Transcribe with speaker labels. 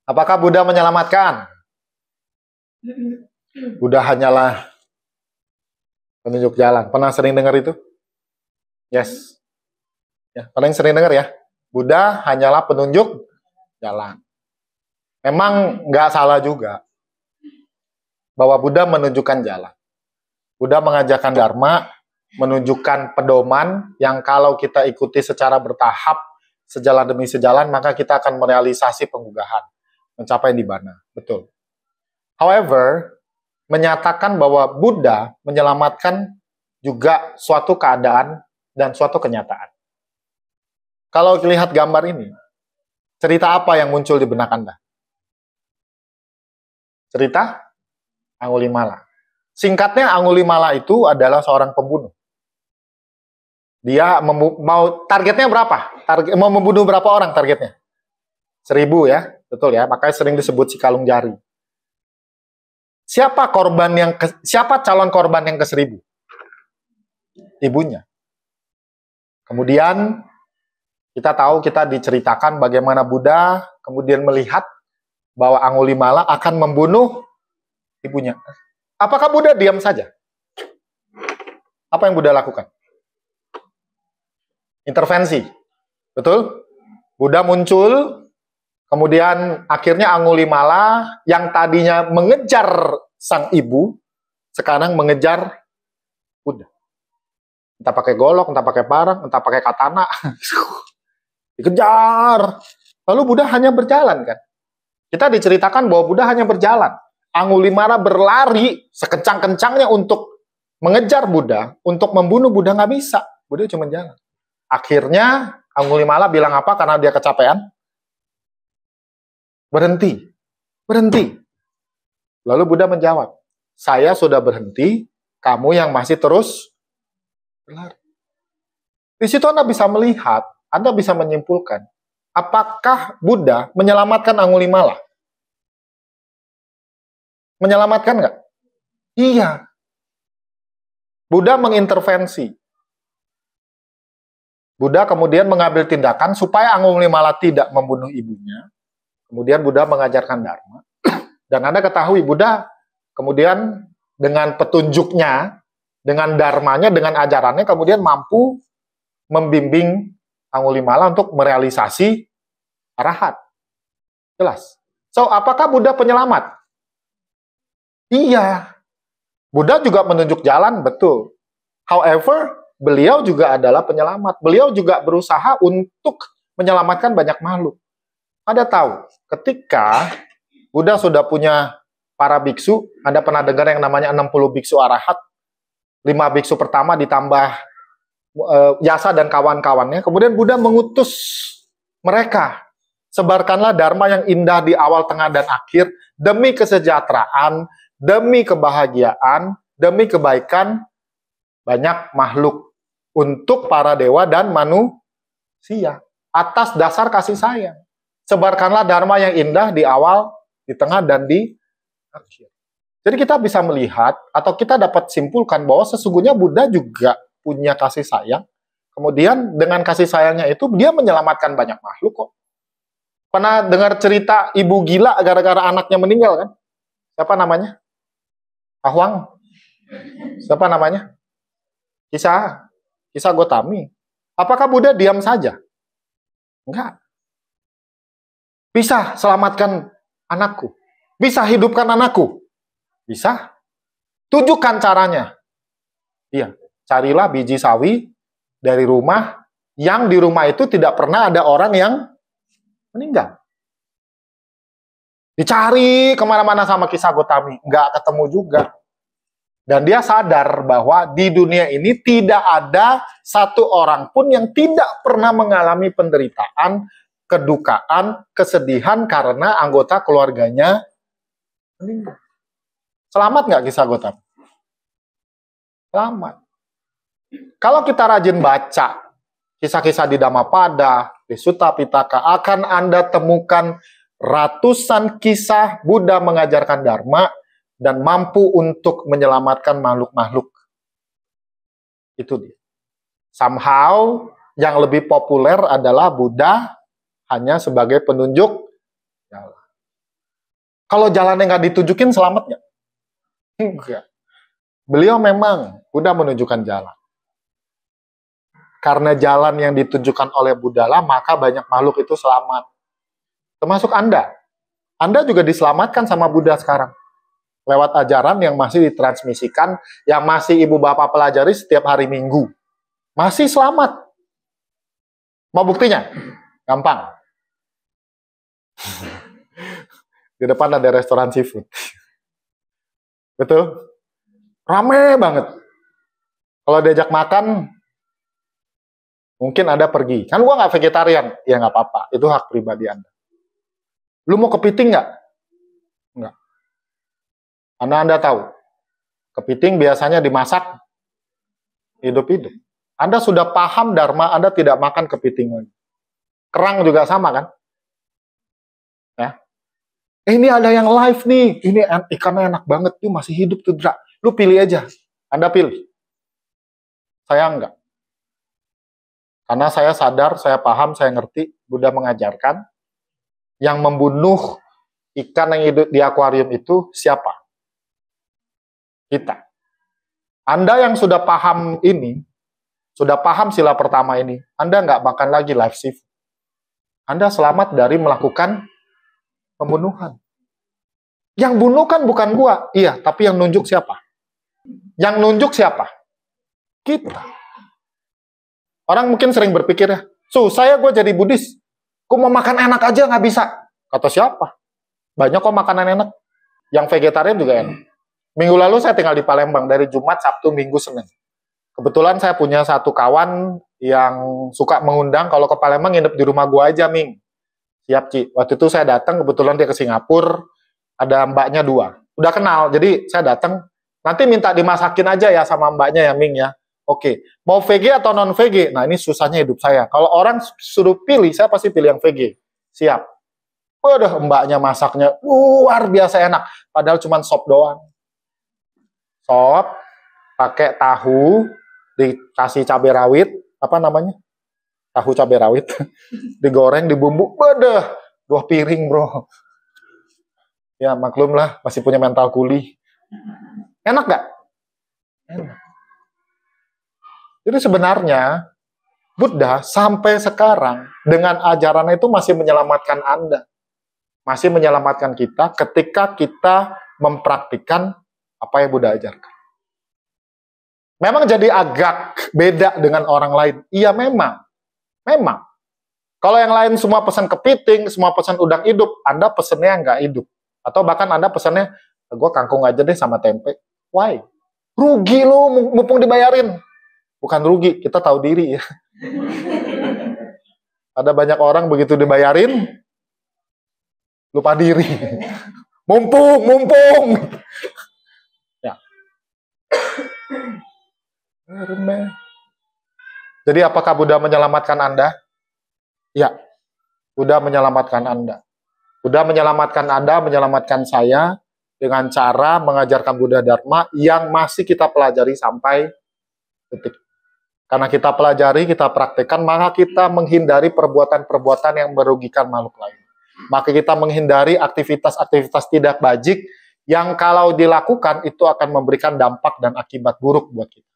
Speaker 1: Apakah Buddha menyelamatkan? Buddha hanyalah penunjuk jalan. Pernah sering dengar itu? Yes. Ya, paling sering dengar ya. Buddha hanyalah penunjuk jalan. Memang nggak salah juga bahwa Buddha menunjukkan jalan. Buddha mengajarkan dharma, menunjukkan pedoman yang kalau kita ikuti secara bertahap, sejalan demi sejalan, maka kita akan merealisasi penggugahan, mencapai nibbana. Betul. However, menyatakan bahwa Buddha menyelamatkan juga suatu keadaan dan suatu kenyataan. Kalau lihat gambar ini, cerita apa yang muncul di benak Anda? Cerita Angulimala. Singkatnya, Angulimala itu adalah seorang pembunuh. Dia mau targetnya berapa? Mau membunuh berapa orang targetnya? 1000 ya, betul ya. Makanya sering disebut si kalung jari. Siapa calon korban yang ke-1000? Ibunya. Kemudian kita tahu, kita diceritakan bagaimana Buddha kemudian melihat bahwa Angulimala akan membunuh ibunya. Apakah Buddha diam saja? Apa yang Buddha lakukan? Intervensi. Betul? Buddha muncul, kemudian akhirnya Angulimala yang tadinya mengejar sang ibu, sekarang mengejar Buddha. Entah pakai golok, entah pakai parang, entah pakai katana. Dikejar. Lalu Buddha hanya berjalan kan. Kita diceritakan bahwa Buddha hanya berjalan. Angulimala berlari sekencang-kencangnya untuk mengejar Buddha, untuk membunuh Buddha, nggak bisa. Buddha cuma jalan. Akhirnya Angulimala bilang apa karena dia kecapean? Berhenti. Berhenti. Lalu Buddha menjawab, saya sudah berhenti, kamu yang masih terus berlari. Di situ Anda bisa melihat, Anda bisa menyimpulkan, apakah Buddha menyelamatkan Angulimala? Menyelamatkan nggak? Iya. Buddha mengintervensi. Buddha kemudian mengambil tindakan supaya Angulimala tidak membunuh ibunya. Kemudian Buddha mengajarkan dharma. Dan Anda ketahui, Buddha kemudian dengan petunjuknya, dengan dharmanya, dengan ajarannya, kemudian mampu membimbing Angulimala untuk merealisasi arahat. Jelas. So, apakah Buddha penyelamat? Iya. Buddha juga menunjuk jalan, betul. However, beliau juga adalah penyelamat. Beliau juga berusaha untuk menyelamatkan banyak makhluk. Anda tahu, ketika Buddha sudah punya para biksu, Anda pernah dengar yang namanya 60 biksu arahat, 5 biksu pertama ditambah Yasa dan kawan-kawannya, kemudian Buddha mengutus mereka, sebarkanlah dharma yang indah di awal, tengah, dan akhir, demi kesejahteraan, demi kebahagiaan, demi kebaikan banyak makhluk, untuk para dewa dan manusia, atas dasar kasih sayang. Sebarkanlah dharma yang indah di awal, di tengah, dan di akhir. Jadi kita bisa melihat, atau kita dapat simpulkan bahwa sesungguhnya Buddha juga punya kasih sayang. Kemudian dengan kasih sayangnya itu, dia menyelamatkan banyak makhluk kok. Pernah dengar cerita ibu gila gara-gara anaknya meninggal kan? Siapa namanya? Ahwang. Siapa namanya? Kisah Gotami. Apakah Buddha diam saja? Enggak. Bisa selamatkan anakku. Bisa hidupkan anakku. Bisa. Tunjukkan caranya. Iya. Carilah biji sawi dari rumah, yang di rumah itu tidak pernah ada orang yang meninggal. Dicari kemana-mana sama kisah Gotami. Enggak ketemu juga. Dan dia sadar bahwa di dunia ini tidak ada satu orang pun yang tidak pernah mengalami penderitaan, kedukaan, kesedihan karena anggota keluarganya meninggal. Selamat nggak kisah Gotami? Selamat. Kalau kita rajin baca kisah-kisah di Dhammapada, di Sutta Pitaka, akan Anda temukan ratusan kisah Buddha mengajarkan dharma dan mampu untuk menyelamatkan makhluk-makhluk. Itu dia. Somehow, yang lebih populer adalah Buddha hanya sebagai penunjuk jalan. Kalau jalannya nggak ditunjukin, selamat nggak? Enggak. Beliau memang udah menunjukkan jalan. Karena jalan yang ditunjukkan oleh Buddha, maka banyak makhluk itu selamat. Termasuk Anda. Anda juga diselamatkan sama Buddha sekarang. Lewat ajaran yang masih ditransmisikan, yang masih ibu bapak pelajari setiap hari Minggu. Masih selamat. Mau buktinya? Gampang. Di depan ada restoran seafood. Betul? Rame banget. Kalau diajak makan, mungkin Anda pergi. Kan gua nggak vegetarian. Ya nggak apa-apa. Itu hak pribadi Anda. Lu mau kepiting nggak? Nggak. Karena Anda tahu, kepiting biasanya dimasak hidup-hidup. Anda sudah paham Dharma, Anda tidak makan kepiting lagi. Kerang juga sama kan? Ya. Ini ada yang live nih, ini ikannya enak banget, tuh masih hidup tuh, Dra. Lu pilih aja, Anda pilih. Saya enggak. Karena saya sadar, saya paham, saya ngerti, Buddha mengajarkan, yang membunuh ikan yang hidup di akuarium itu siapa? Kita. Anda yang sudah paham ini, sudah paham sila pertama ini, Anda nggak makan lagi live seafood. Anda selamat dari melakukan pembunuhan. Yang bunuh kan bukan gua, iya, tapi yang nunjuk siapa? Yang nunjuk siapa? Kita. Orang mungkin sering berpikir ya, saya gue jadi Buddhis, gue mau makan enak aja nggak bisa. Kata siapa? Banyak kok makanan enak. Yang vegetarian juga enak. Minggu lalu saya tinggal di Palembang, dari Jumat, Sabtu, Minggu, Senin. Kebetulan saya punya satu kawan yang suka mengundang, kalau ke Palembang nginep di rumah gue aja, Ming. Siap, Ci. Waktu itu saya datang, kebetulan dia ke Singapura, ada mbaknya 2. Udah kenal, jadi saya datang, nanti minta dimasakin aja ya sama mbaknya ya, Ming ya. Oke, mau VG atau non-VG? Nah, ini susahnya hidup saya. Kalau orang suruh pilih, saya pasti pilih yang VG. Siap. Waduh, mbaknya masaknya luar biasa enak. Padahal cuma sop doang. Sop, pakai tahu, dikasih cabai rawit, apa namanya? Tahu cabai rawit. Digoreng, dibumbu, waduh, 2 piring, bro. Ya, maklum lah, masih punya mental kuli. Enak gak? Enak. Jadi sebenarnya, Buddha sampai sekarang, dengan ajaran itu masih menyelamatkan Anda. Masih menyelamatkan kita ketika kita mempraktikkan apa yang Buddha ajarkan. Memang jadi agak beda dengan orang lain. Iya memang. Memang. Kalau yang lain semua pesan kepiting, semua pesan udang hidup, Anda pesennya nggak hidup. Atau bahkan Anda pesannya, gue kangkung aja deh sama tempe. Why? Rugi lu, mumpung dibayarin. Bukan rugi, kita tahu diri ya. Ada banyak orang begitu dibayarin, lupa diri. Mumpung. Ya. Jadi apakah Buddha menyelamatkan Anda? Ya, Buddha menyelamatkan Anda. Buddha menyelamatkan Anda, menyelamatkan saya dengan cara mengajarkan Buddha Dharma yang masih kita pelajari sampai detik. Karena kita pelajari, kita praktekkan, maka kita menghindari perbuatan-perbuatan yang merugikan makhluk lain. Maka kita menghindari aktivitas-aktivitas tidak bajik yang kalau dilakukan itu akan memberikan dampak dan akibat buruk buat kita.